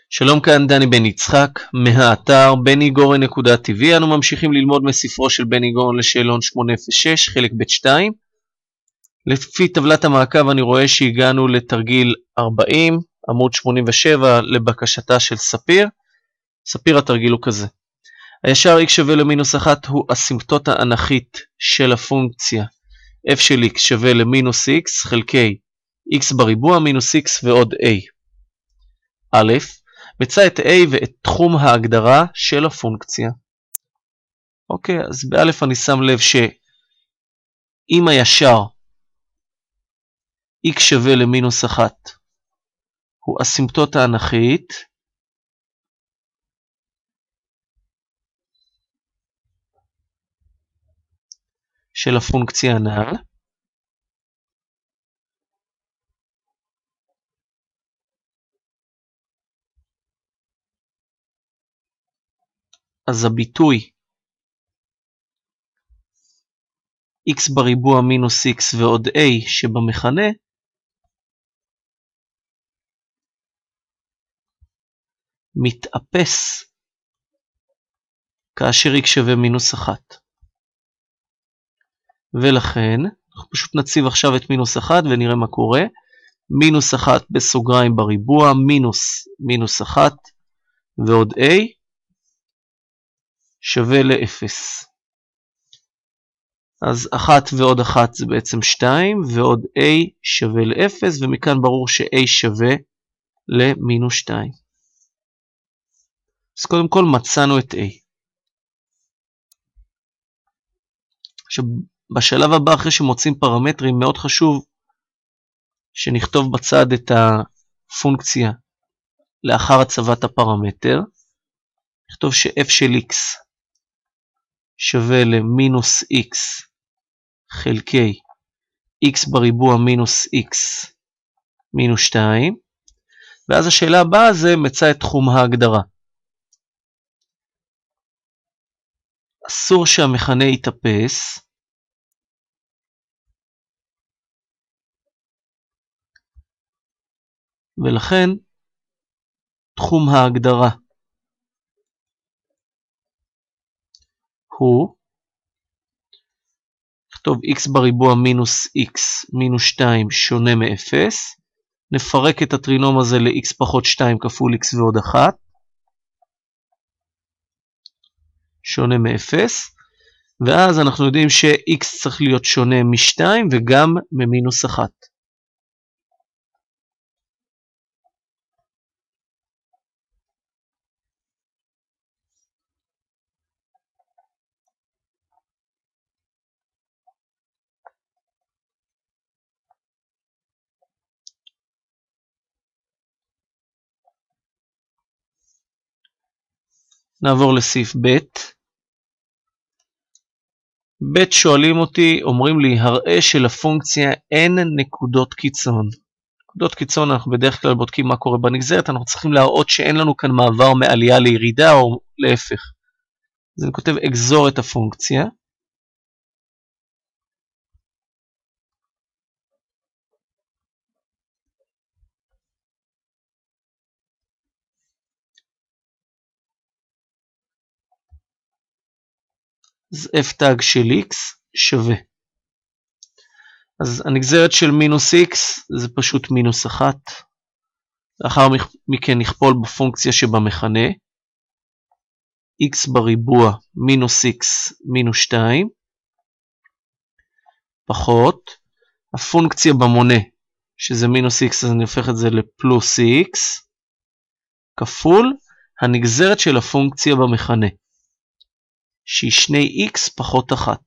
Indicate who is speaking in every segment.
Speaker 1: שלום, כאן דני בן יצחק מהאתר benigorן.tv. אנו ממשיכים ללמוד מספרו של בני גורן לשאלון 806 חלק ב'2. לפי טבלת המעקב אני רואה שהגענו לתרגיל 40 עמוד 87 לבקשתה של ספיר. ספיר, התרגיל הוא כזה: הישר x שווה למינוס 1 הוא אסימפטוטה אנכית של הפונקציה f של x שווה למינוס x חלקי x בריבוע מינוס x ועוד a. א', מצא את a ואת תחום ההגדרה של הפונקציה. אוקיי, אז באלף אני שם לב שאם הישר x שווה למינוס 1 הוא אסימפטוטה אנכית של הפונקציה הנ"ל, אז הביטוי x בריבוע מינוס x ועוד a שבמכנה מתאפס כאשר x שווה מינוס 1. ולכן אנחנו פשוט נציב עכשיו את מינוס 1 ונראה מה קורה. מינוס 1 בסוגריים בריבוע מינוס 1 ועוד a שווה ל-0. אז 1 ועוד 1 זה בעצם 2, ועוד a שווה ל-0, ומכאן ברור ש-a שווה למינוס 2. אז קודם כל מצאנו את a. עכשיו, בשלב הבא, אחרי שמוצאים פרמטרים, מאוד חשוב שנכתוב בצד את הפונקציה לאחר הצבת הפרמטר. נכתוב ש-f של x שווה למינוס x חלקי x בריבוע מינוס x מינוס 2, ואז השאלה הבאה זה מצא את תחום ההגדרה. אסור שהמכנה יתאפס, ולכן תחום ההגדרה הוא, נכתוב x בריבוע מינוס x מינוס 2 שונה מ-0, נפרק את הטרינום הזה ל-x פחות 2 כפול x ועוד 1, שונה מ-0, ואז אנחנו יודעים ש-x צריך להיות שונה מ-2 וגם ממינוס 1. נעבור לסעיף ב'. ב' שואלים אותי, אומרים לי, הראה שלפונקציה אין נקודות קיצון. נקודות קיצון אנחנו בדרך כלל בודקים מה קורה בנגזרת, אנחנו צריכים להראות שאין לנו כאן מעבר מעלייה לירידה או להפך. אז אני כותב אגזור את הפונקציה. אז f תג של x שווה. אז הנגזרת של מינוס x זה פשוט מינוס 1. לאחר מכן נכפול בפונקציה שבמכנה. x בריבוע מינוס x מינוס 2. פחות. הפונקציה במונה שזה מינוס x אז אני הופך את זה לפלוס x. כפול הנגזרת של הפונקציה במכנה. שהיא 2x פחות 1.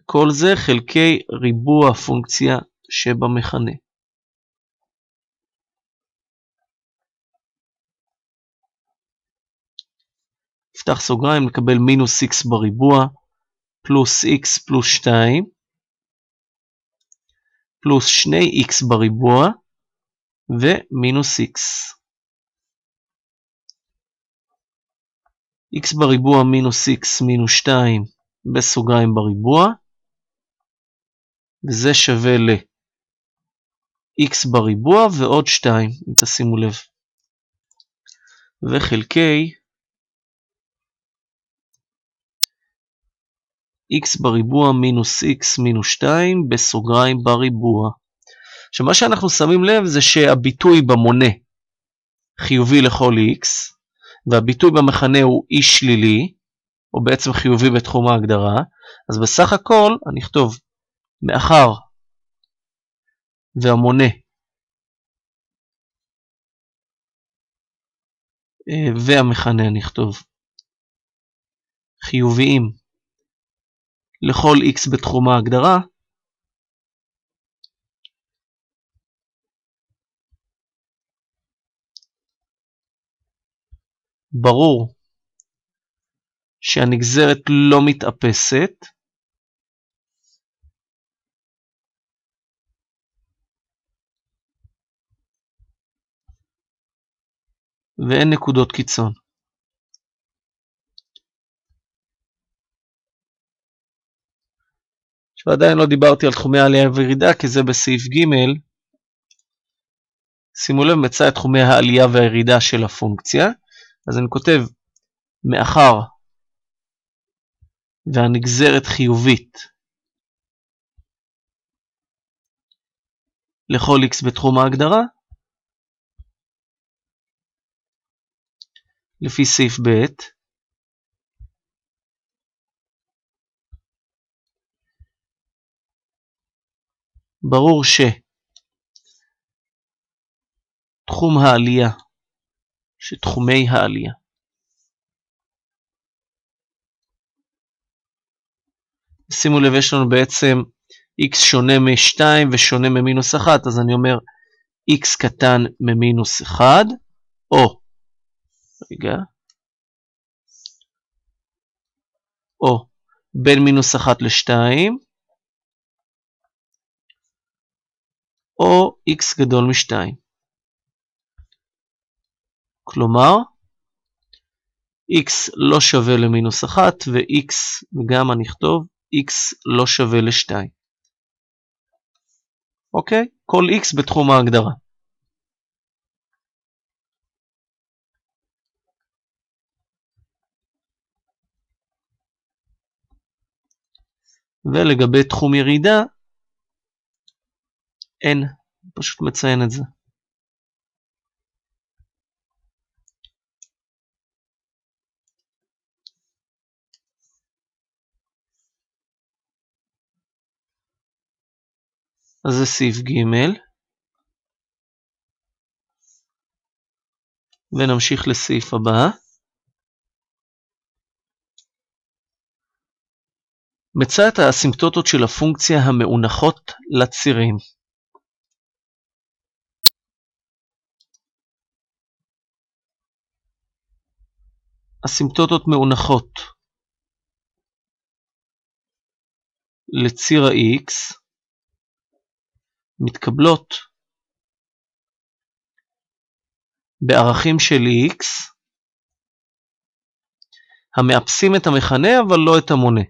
Speaker 1: כל זה חלקי ריבוע הפונקציה שבמכנה. נפתח סוגריים, נקבל מינוס x בריבוע, פלוס x פלוס 2, פלוס 2x בריבוע, ומינוס x. x בריבוע מינוס x מינוס 2 בסוגריים בריבוע, וזה שווה ל x בריבוע ועוד 2, אם תשימו לב. וחלקי x בריבוע מינוס x מינוס 2 בסוגריים בריבוע. עכשיו מה שאנחנו שמים לב זה שהביטוי במונה חיובי לכל x, והביטוי במכנה הוא e שלילי, או בעצם חיובי בתחום ההגדרה. אז בסך הכל אני אכתוב מאחר והמונה והמכנה נכתוב חיוביים לכל x בתחום ההגדרה, ברור שהנגזרת לא מתאפסת, ואין נקודות קיצון. שעדיין לא דיברתי על תחומי העלייה וירידה, כי זה בסעיף ג'. שימו לב, מצא את תחומי העלייה והירידה של הפונקציה. אז אני כותב מאחר והנגזרת חיובית לכל x בתחום ההגדרה, לפי סעיף ב', ברור שתחום העלייה, שתחומי העלייה שימו לב, יש לנו בעצם x שונה מ-2 ושונה ממינוס 1, אז אני אומר x קטן ממינוס 1, או בין מינוס 1 ל-2, או x גדול מ-2. כלומר, x לא שווה למינוס 1, ו-x, וגם אני אכתוב, x לא שווה ל-2. אוקיי? כל x בתחום ההגדרה. ולגבי תחום ירידה, אין, פשוט מציין את זה. אז זה סעיף ג', ונמשיך לסעיף הבא. מצא את האסימפטוטות של הפונקציה המאונחות לצירים. אסימפטוטות מאונחות לציר ה-x מתקבלות בערכים של x המאפסים את המכנה אבל לא את המונה.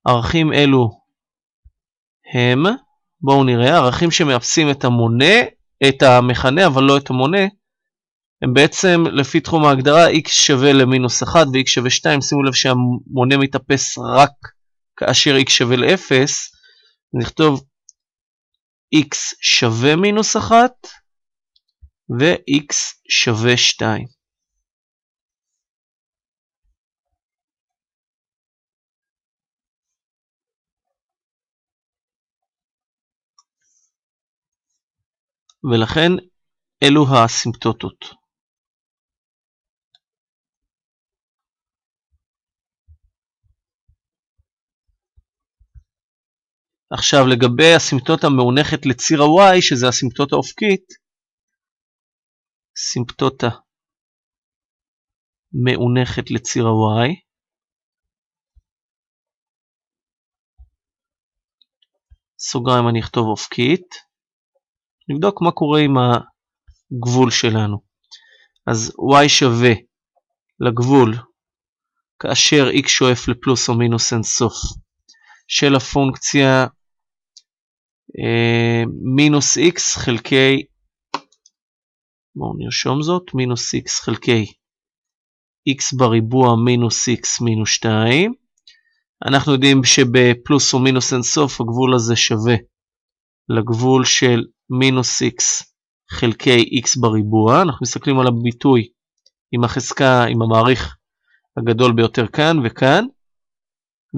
Speaker 1: ערכים אלו הם, בואו נראה, ערכים שמאפסים את המונה, את המכנה אבל לא את המונה, הם בעצם לפי תחום ההגדרה x שווה למינוס 1 ו-x שווה 2, שימו לב שהמונה מתאפס רק כאשר x שווה ל-0, נכתוב x שווה מינוס 1 ו-x שווה 2. ולכן אלו האסימפטוטות. עכשיו לגבי הסימפטוטה המאונחת לציר ה-y, שזה הסימפטוטה האופקית, סימפטוטה מאונחת לציר ה-y, סוגריים אני אכתוב אופקית. נבדוק מה קורה עם הגבול שלנו. אז y שווה לגבול כאשר x שואף לפלוס או מינוס אינסוף של הפונקציה מינוס x חלקי, בואו נרשום זאת, מינוס x חלקי x בריבוע מינוס x מינוס 2. אנחנו יודעים שבפלוס או מינוס אינסוף הגבול הזה שווה לגבול של מינוס x חלקי x בריבוע. אנחנו מסתכלים על הביטוי עם החזקה, עם המעריך הגדול ביותר כאן וכאן,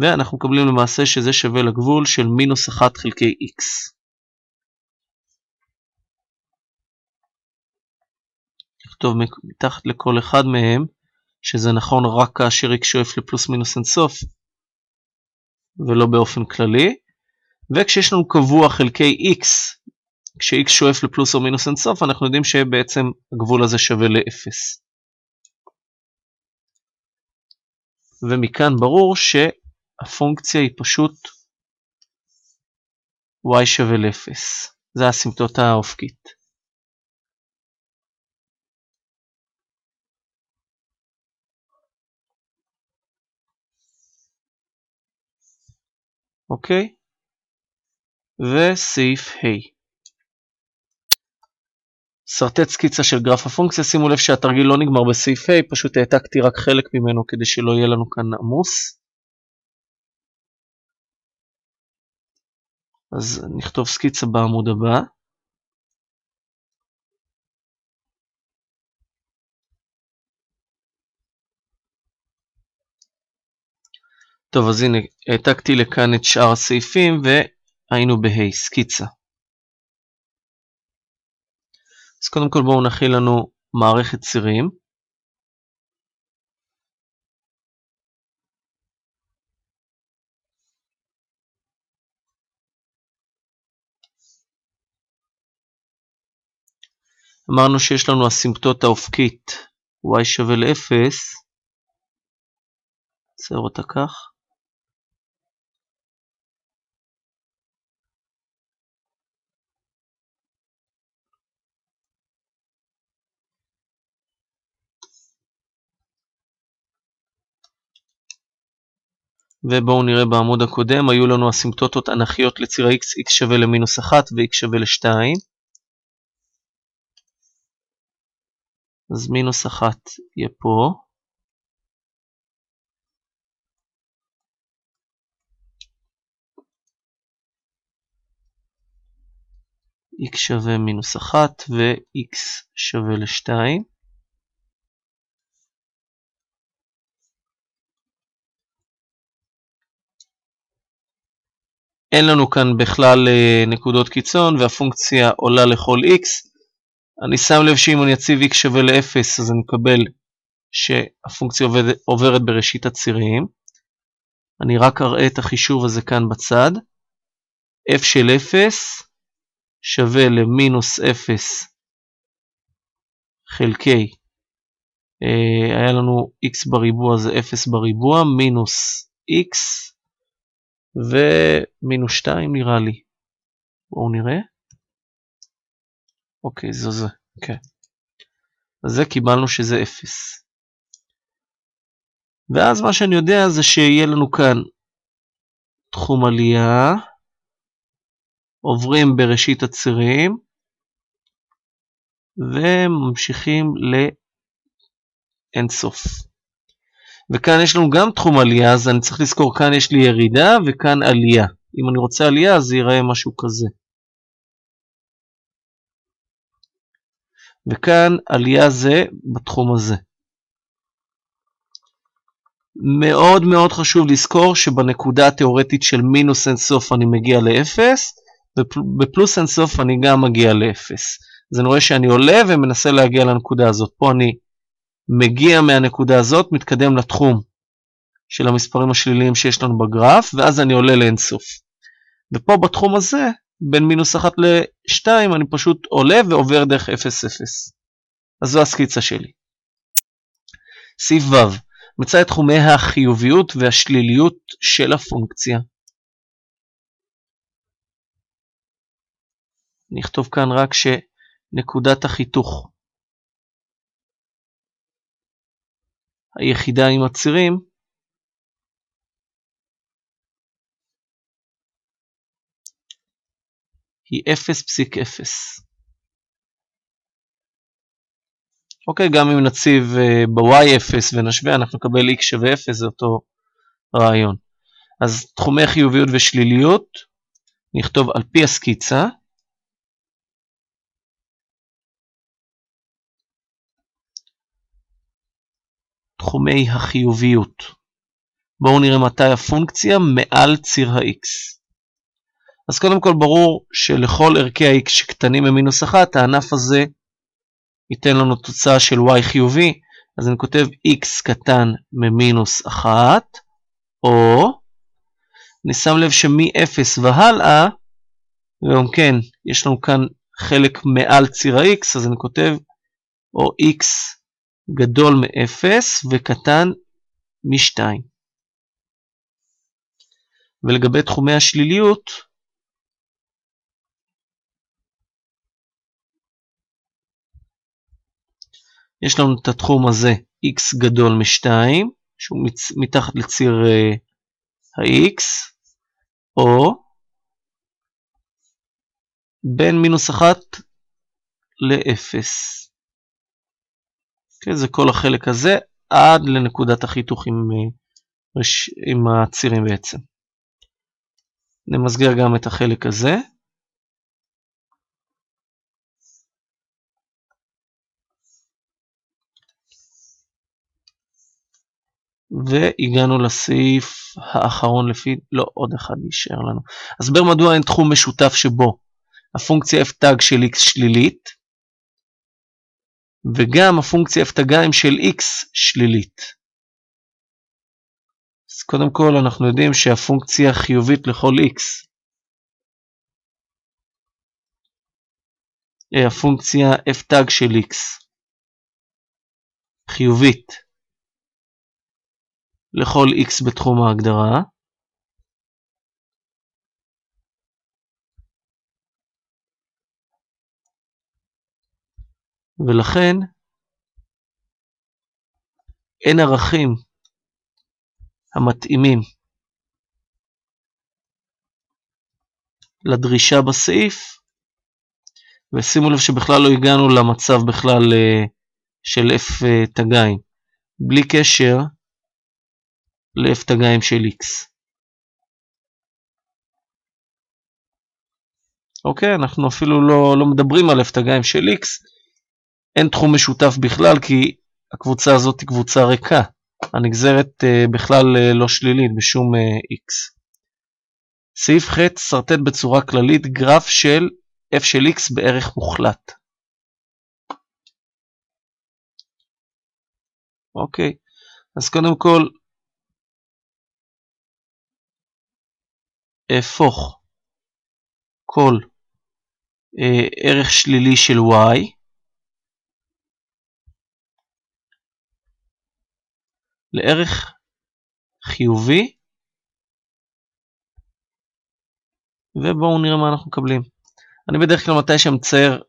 Speaker 1: ואנחנו מקבלים למעשה שזה שווה לגבול של מינוס 1 חלקי x. נכתוב מתחת לכל אחד מהם שזה נכון רק כאשר x שואף לפלוס מינוס אינסוף ולא באופן כללי, וכשיש לנו קבוע חלקי x, כש-x שואף לפלוס או מינוס אינסוף, אנחנו יודעים שבעצם הגבול הזה שווה ל-0. ומכאן ברור שהפונקציה היא פשוט y שווה ל-0. זה הסימפטוטה האופקית. אוקיי? וסעיף ה'. סרטט סקיצה של גרף הפונקציה. שימו לב שהתרגיל לא נגמר בסעיף ה', פשוט העתקתי רק חלק ממנו כדי שלא יהיה לנו כאן עמוס. אז נכתוב סקיצה בעמוד הבא. טוב, אז הנה, העתקתי לכאן את שאר הסעיפים והיינו בה' סקיצה. אז קודם כל בואו נכיל לנו מערכת צירים. אמרנו שיש לנו הסימפטוטה האופקית y שווה ל-0. נצייר אותה כך. ובואו נראה בעמוד הקודם, היו לנו הסימפטוטות אנכיות לציר ה-x, x שווה למינוס 1 ו-x שווה ל-2. אז מינוס 1 יהיה פה. x שווה מינוס 1 ו-x שווה ל-2. אין לנו כאן בכלל נקודות קיצון והפונקציה עולה לכל x. אני שם לב שאם אני אציב x שווה ל-0 אז אני מקבל שהפונקציה עוברת בראשית הצירים. אני רק אראה את החישוב הזה כאן בצד. f של 0 שווה למינוס 0 חלקי, היה לנו x בריבוע זה 0 בריבוע, מינוס x ומינוס 2 נראה לי. בואו נראה. אוקיי, זה. אוקיי. אז זה קיבלנו שזה 0. ואז מה שאני יודע זה שיהיה לנו כאן תחום עלייה, עוברים בראשית הצירים, וממשיכים לאינסוף. וכאן יש לנו גם תחום עלייה, אז אני צריך לזכור, כאן יש לי ירידה וכאן עלייה. אם אני רוצה עלייה, אז זה ייראה משהו כזה. וכאן עלייה זה בתחום הזה. מאוד מאוד חשוב לזכור שבנקודה התיאורטית של מינוס אינסוף אני מגיע ל-0, ובפלוס אינסוף אני גם מגיע ל-0. אז אני רואה שאני עולה ומנסה להגיע לנקודה הזאת. פה אני מגיע מהנקודה הזאת, מתקדם לתחום של המספרים השליליים שיש לנו בגרף, ואז אני עולה לאינסוף. ופה בתחום הזה, בין מינוס 1 ל-2, אני פשוט עולה ועובר דרך 0, 0. אז זו הסקיצה שלי. סעיף ו' מצא את תחומי החיוביות והשליליות של הפונקציה. נכתוב כאן רק שנקודת החיתוך היחידה עם הצירים היא 0.0. אוקיי, גם אם נציב ב-y0 ונשווה, אנחנו נקבל x שווה 0, זה אותו רעיון. אז תחומי חיוביות ושליליות, נכתוב על פי הסקיצה. תחומי החיוביות. בואו נראה מתי הפונקציה מעל ציר ה-x. אז קודם כל ברור שלכל ערכי ה-x שקטנים ממינוס 1, הענף הזה ייתן לנו תוצאה של y חיובי, אז אני כותב x קטן ממינוס 1, או אני שם לב שמ-0 והלאה, וגם כן, יש לנו כאן חלק מעל ציר ה-x, אז אני כותב או x גדול מ-0 וקטן מ-2. ולגבי תחומי השליליות, יש לנו את התחום הזה, x גדול מ-2, שהוא מתחת לציר ה-x, או בין מינוס 1 ל-0. Okay, זה כל החלק הזה, עד לנקודת החיתוך עם הצירים בעצם. נמסגר גם את החלק הזה. והגענו לסעיף האחרון לפי, לא, עוד אחד יישאר לנו. הסבר מדוע אין תחום משותף שבו הפונקציה f תג של x שלילית, וגם הפונקציה f תגיים של x שלילית. אז קודם כל אנחנו יודעים שהפונקציה חיובית לכל x, הפונקציה f תג של x חיובית לכל x בתחום ההגדרה, ולכן אין ערכים המתאימים לדרישה בסעיף, ושימו לב שבכלל לא הגענו למצב בכלל של f תגיים, בלי קשר ל-f תגיים של x. אוקיי, אנחנו אפילו לא מדברים על f תגיים של x, אין תחום משותף בכלל, כי הקבוצה הזאת היא קבוצה ריקה, הנגזרת בכלל לא שלילית בשום x. סעיף ח' סרטט בצורה כללית גרף של f של x בערך מוחלט. אוקיי, אז קודם כל הפוך כל ערך שלילי של y לערך חיובי, ובואו נראה מה אנחנו מקבלים. אני בדרך כלל מתי שמצייר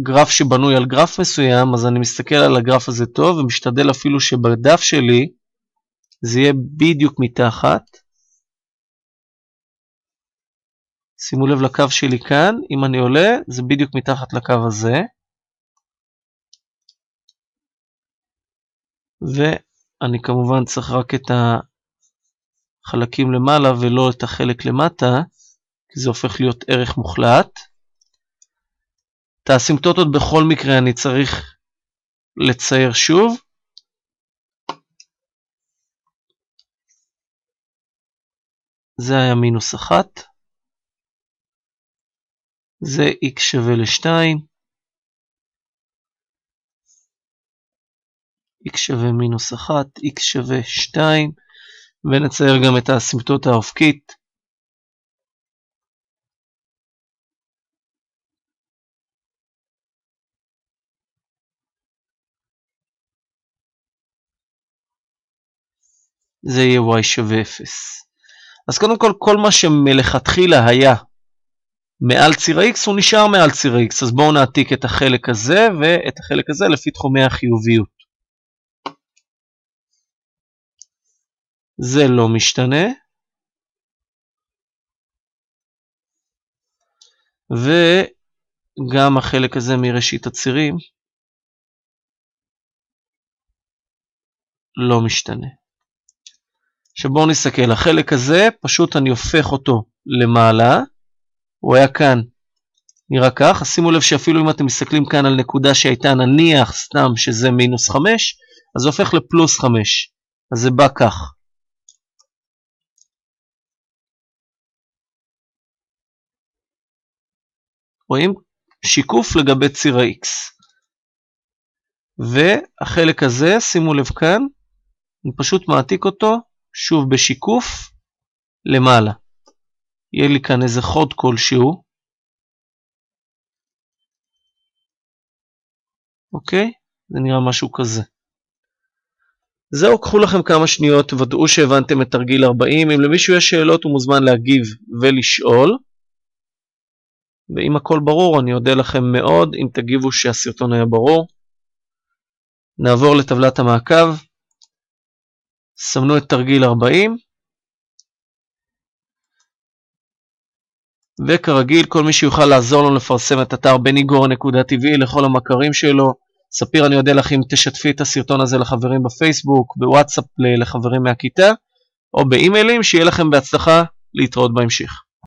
Speaker 1: גרף שבנוי על גרף מסוים, אז אני מסתכל על הגרף הזה טוב, ומשתדל אפילו שבדף שלי זה יהיה בדיוק מתחת. שימו לב לקו שלי כאן, אם אני עולה, זה בדיוק מתחת לקו הזה. ואני כמובן צריך רק את החלקים למעלה ולא את החלק למטה, כי זה הופך להיות ערך מוחלט. את האסימפטוטות בכל מקרה אני צריך לצייר שוב. זה היה מינוס 1. זה x שווה ל-2. x שווה מינוס 1, x שווה 2. ונצייר גם את האסימפטוטה האופקית. זה יהיה y שווה 0. אז קודם כל, כל מה שמלכתחילה היה מעל ציר ה-X, הוא נשאר מעל ציר ה-X. אז בואו נעתיק את החלק הזה ואת החלק הזה לפי תחומי החיוביות. זה לא משתנה. וגם החלק הזה מראשית הצירים לא משתנה. עכשיו בואו נסתכל, החלק הזה פשוט אני הופך אותו למעלה, הוא היה כאן, נראה כך, אז שימו לב שאפילו אם אתם מסתכלים כאן על נקודה שהייתה נניח סתם שזה מינוס 5, אז זה הופך לפלוס 5, אז זה בא כך. רואים? שיקוף לגבי ציר ה-X. והחלק הזה, שימו לב כאן, אני פשוט מעתיק אותו, שוב בשיקוף, למעלה. יהיה לי כאן איזה חוד כלשהו. אוקיי? זה נראה משהו כזה. זהו, קחו לכם כמה שניות, תוודאו שהבנתם את תרגיל 40. אם למישהו יש שאלות, הוא מוזמן להגיב ולשאול. ואם הכל ברור, אני אודה לכם מאוד אם תגיבו שהסרטון היה ברור. נעבור לטבלת המעקב. סמנו את תרגיל 40. וכרגיל, כל מי שיוכל לעזור לנו לפרסם את אתר benigor.tv לכל המכרים שלו. ספיר, אני אודה לך אם תשתפי את הסרטון הזה לחברים בפייסבוק, בוואטסאפ לחברים מהכיתה, או באימיילים. שיהיה לכם בהצלחה, להתראות בהמשך.